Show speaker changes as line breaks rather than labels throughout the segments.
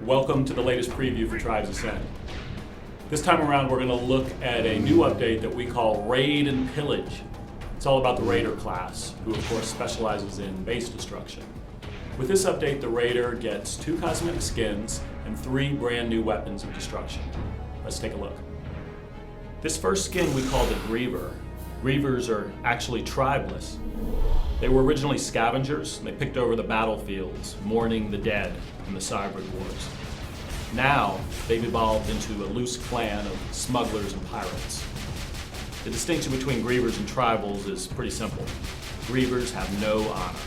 Welcome to the latest preview for Tribes Ascend. This time around we're going to look at a new update that we call Raid and Pillage. It's all about the Raider class, who of course specializes in base destruction. With this update, the Raider gets 2 cosmetic skins and 3 brand new weapons of destruction. Let's take a look. This first skin we call the Griever. Grievers are actually tribeless. They were originally scavengers, and they picked over the battlefields, mourning the dead in the Cybrid Wars. Now, they've evolved into a loose clan of smugglers and pirates. The distinction between Grievers and tribals is pretty simple. Grievers have no honor.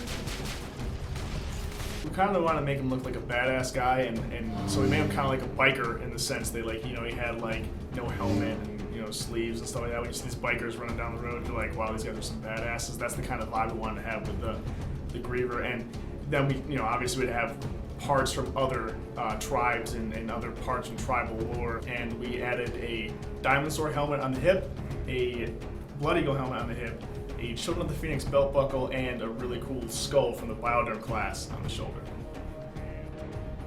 We kind of want to make him look like a badass guy, and so we made him kind of like a biker in the sense that, like, he had like no helmet and sleeves and stuff like that. When you see these bikers running down the road, you're like, wow, these guys are some badasses. That's the kind of vibe we wanted to have with the Griever. And then we, obviously we'd have parts from other tribes and other parts from tribal lore. And we added a Diamond Sword helmet on the hip, a Blood Eagle helmet on the hip, a Children of the Phoenix belt buckle, and a really cool skull from the Bioderm class on the shoulder.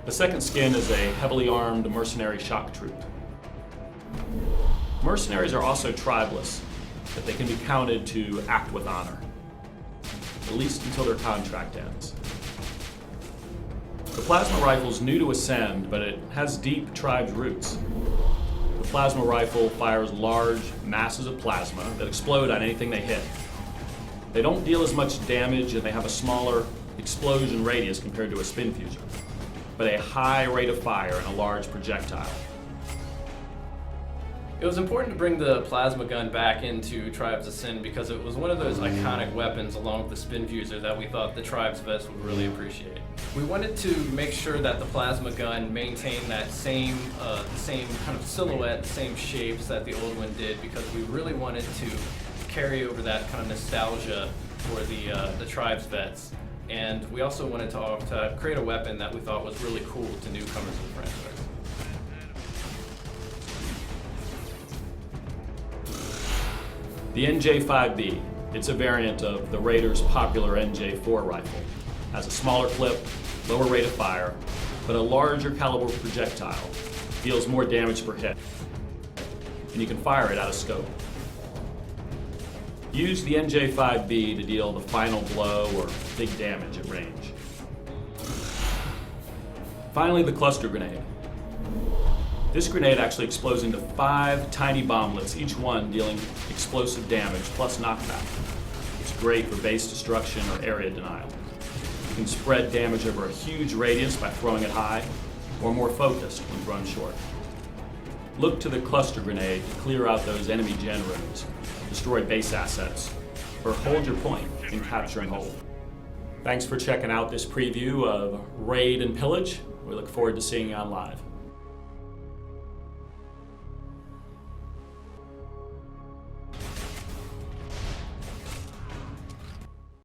The second skin is a heavily armed mercenary shock troop. Mercenaries are also tribeless, but they can be counted to act with honor, at least until their contract ends. The plasma rifle is new to Ascend, but it has deep tribes roots. The plasma rifle fires large masses of plasma that explode on anything they hit. They don't deal as much damage, and they have a smaller explosion radius compared to a spin fuser, but a high rate of fire and a large projectile.
It was important to bring the plasma gun back into Tribes Ascend because it was one of those iconic weapons along with the spin fuser that we thought the Tribes vets would really appreciate. We wanted to make sure that the plasma gun maintained that same kind of silhouette, same shapes that the old one did, because we really wanted to carry over that kind of nostalgia for the Tribes vets. And we also wanted to create a weapon that we thought was really cool to newcomers to the franchise.
The NJ5B, it's a variant of the Raider's popular NJ4 rifle. Has a smaller clip, lower rate of fire, but a larger caliber projectile. Deals more damage per hit, and you can fire it out of scope. Use the NJ5B to deal the final blow or big damage at range. Finally, the cluster grenade. This grenade actually explodes into 5 tiny bomblets, each one dealing explosive damage plus knockback. It's great for base destruction or area denial. You can spread damage over a huge radius by throwing it high, or more focused when thrown short. Look to the cluster grenade to clear out those enemy gen rooms, destroy base assets, or hold your point in capture and hold. Thanks for checking out this preview of Raid and Pillage. We look forward to seeing you on live.